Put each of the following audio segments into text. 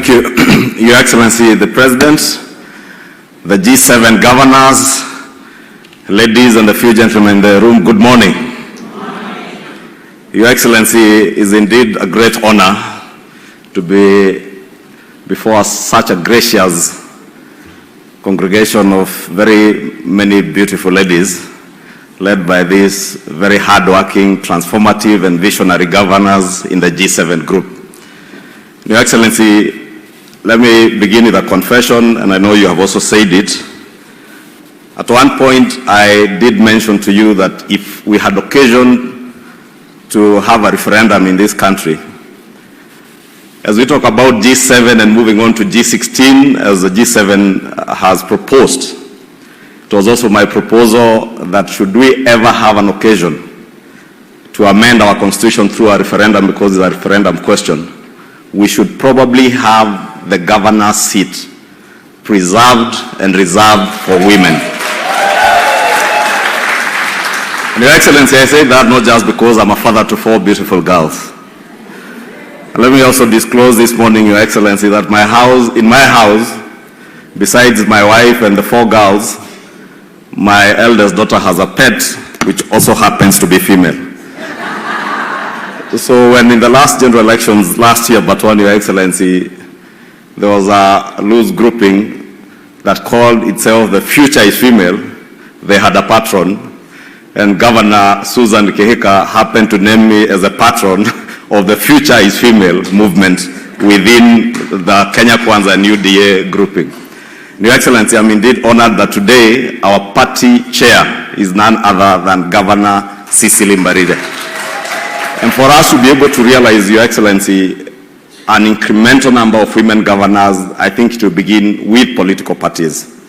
Thank you, Your Excellency, the President, the G7 governors, ladies and a few gentlemen in the room, good morning. Your Excellency, it is indeed a great honor to be before such a gracious congregation of very many beautiful ladies, led by these very hardworking, transformative, and visionary governors in the G7 group. Your Excellency, let me begin with a confession, and I know you have also said it. At one point, I did mention to you that if we had occasion to have a referendum in this country, as we talk about G7 and moving on to G16, as the G7 has proposed, it was also my proposal that should we ever have an occasion to amend our constitution through a referendum, because it's a referendum question, we should probably have the governor's seat preserved and reserved for women. And Your Excellency, I say that not just because I'm a father to 4 beautiful girls. And let me also disclose this morning, Your Excellency, that in my house, besides my wife and the 4 girls, my eldest daughter has a pet, which also happens to be female. So when in the last general elections last year, but one, Your Excellency, there was a loose grouping that called itself the Future is Female. They had a patron, and Governor Susan Kihika happened to name me as a patron of the Future is Female movement within the Kenya Kwanza and UDA grouping. Your Excellency, I'm indeed honored that today our party chair is none other than Governor Cecily Mbarire. And for us to be able to realize, Your Excellency, an incremental number of women governors, I think it will begin with political parties.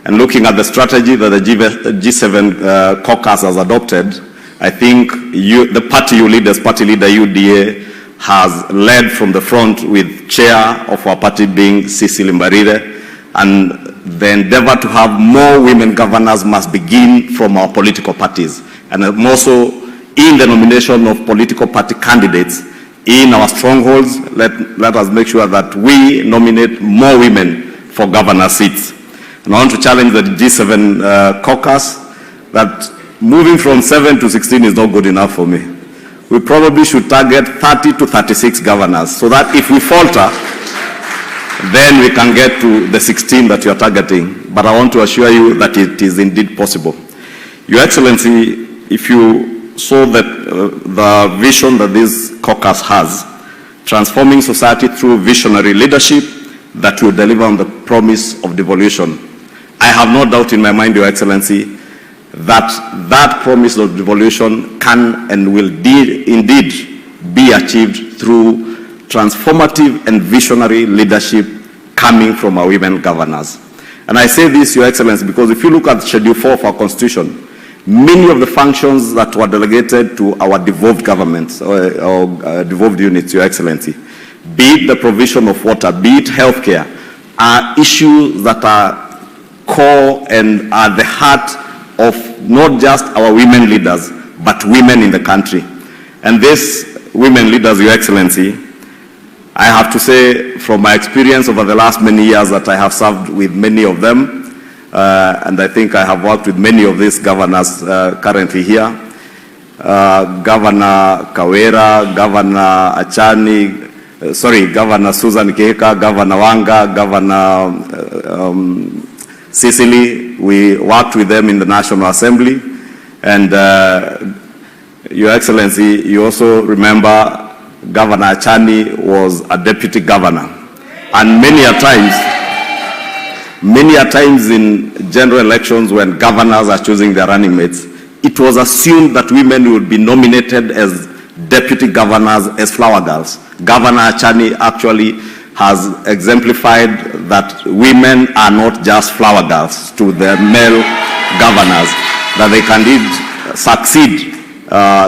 And looking at the strategy that the G7 caucus has adopted, I think the party you lead as party leader, UDA, has led from the front with chair of our party being Cecily Mbarire, and the endeavor to have more women governors must begin from our political parties. And also in the nomination of political party candidates in our strongholds, let us make sure that we nominate more women for governor seats. And I want to challenge the G7 caucus that moving from 7 to 16 is not good enough for me. We probably should target 30 to 36 governors, so that if we falter, then we can get to the 16 that you are targeting. But I want to assure you that it is indeed possible. Your Excellency, if you saw that the vision that this caucus has, transforming society through visionary leadership that will deliver on the promise of devolution, I have no doubt in my mind, Your Excellency, that that promise of devolution can and will indeed be achieved through transformative and visionary leadership coming from our women governors. And I say this, Your Excellency, because if you look at Schedule 4 of our Constitution, many of the functions that were delegated to our devolved governments or devolved units, Your Excellency, be it the provision of water, be it healthcare, are issues that are core and are the heart of not just our women leaders, but women in the country. And these women leaders, Your Excellency, I have to say from my experience over the last many years that I have served with many of them, and I think I have worked with many of these governors currently here. Governor Kawera, Governor Achani, Governor Susan Kihika, Governor Wanga, Governor Cecily. We worked with them in the National Assembly. And Your Excellency, you also remember Governor Achani was a deputy governor. And many a times in general elections when governors are choosing their running mates, it was assumed that women would be nominated as deputy governors as flower girls. Governor Achani actually has exemplified that women are not just flower girls to the male governors, that they can indeed succeed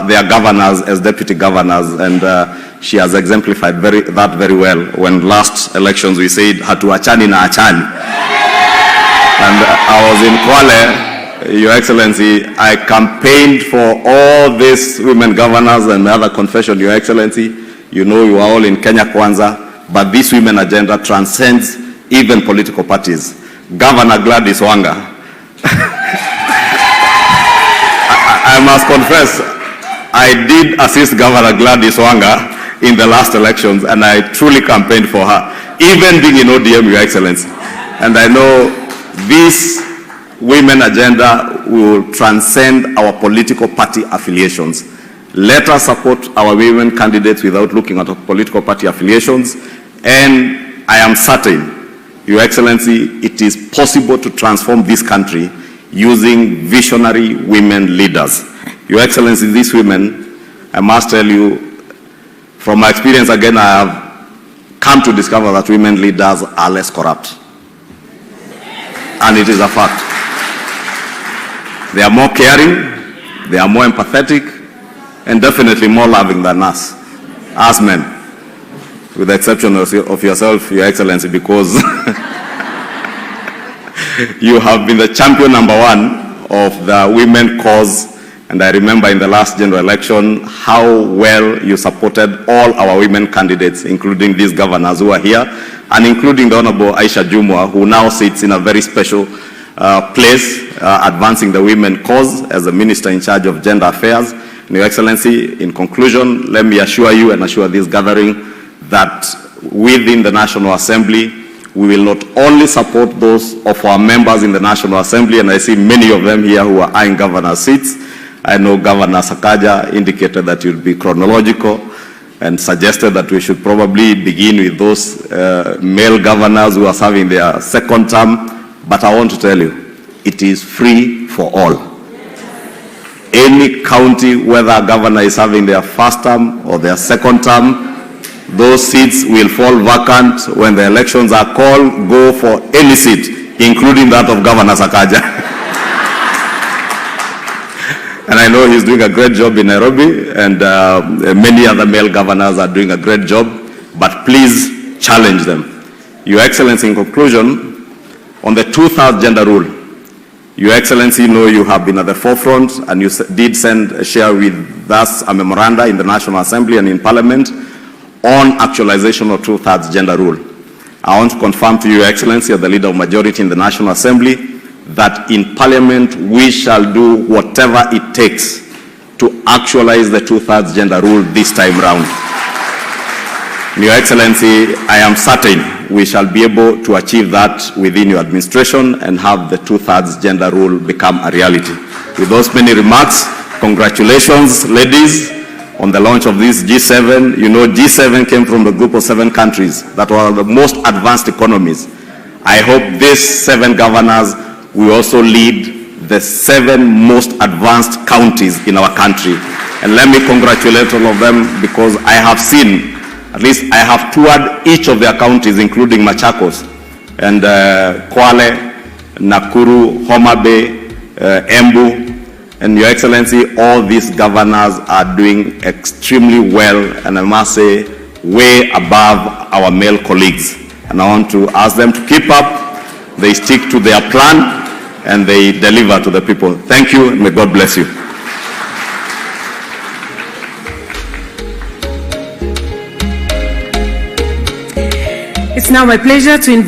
their governors as deputy governors, and she has exemplified that very well. When last elections we said, hatu achani na achani. And I was in Kwale, Your Excellency, I campaigned for all these women governors and other confession, Your Excellency. You know, you are all in Kenya Kwanza. but this women agenda transcends even political parties. Governor Gladys Wanga, I must confess, I did assist Governor Gladys Wanga in the last elections, and I truly campaigned for her, even being in ODM, Your Excellency. And I know this women agenda will transcend our political party affiliations. Let us support our women candidates without looking at our political party affiliations. And I am certain, Your Excellency, it is possible to transform this country using visionary women leaders. Your Excellency, these women, I must tell you, from my experience again, I have come to discover that women leaders are less corrupt. And it is a fact. They are more caring, they are more empathetic, and definitely more loving than us, as men, with the exception of yourself, Your Excellency, because you have been the champion #1 of the women cause. And I remember in the last general election how well you supported all our women candidates, including these governors who are here, and including the Honorable Aisha Jumwa, who now sits in a very special place, advancing the women cause as the Minister in charge of gender affairs. And Your Excellency, in conclusion, let me assure you and assure this gathering that within the National Assembly, we will not only support those of our members in the National Assembly, and I see many of them here who are eyeing governor seats. I know Governor Sakaja indicated that it would be chronological and suggested that we should probably begin with those male governors who are serving their second term. But I want to tell you, it is free for all. Any county, whether a governor is serving their first term or their second term, those seats will fall vacant when the elections are called. Go for any seat, including that of Governor Sakaja. And I know he's doing a great job in Nairobi, and many other male governors are doing a great job, but please challenge them. Your Excellency, in conclusion, on the 2/3 gender rule, Your Excellency, you know you have been at the forefront, and you did share with us a memoranda in the National Assembly and in Parliament on actualization of 2/3 gender rule. I want to confirm to Your Excellency, as the Leader of Majority in the National Assembly, that in Parliament we shall do whatever it takes to actualize the 2/3 gender rule this time round. Your Excellency, I am certain we shall be able to achieve that within your administration and have the 2/3 gender rule become a reality. With those many remarks, congratulations, ladies, on the launch of this G7. You know, G7 came from the group of 7 countries that were the most advanced economies. I hope these 7 governors will also lead the 7 most advanced counties in our country. And let me congratulate all of them, because I have seen, at least I have toured each of their counties, including Machakos and Kwale, Nakuru, Homa Bay, Embu. And Your Excellency, all these governors are doing extremely well, and I must say, way above our male colleagues. And I want to ask them to keep up. They stick to their plan and they deliver to the people. Thank you, and may God bless you. It's now my pleasure to invite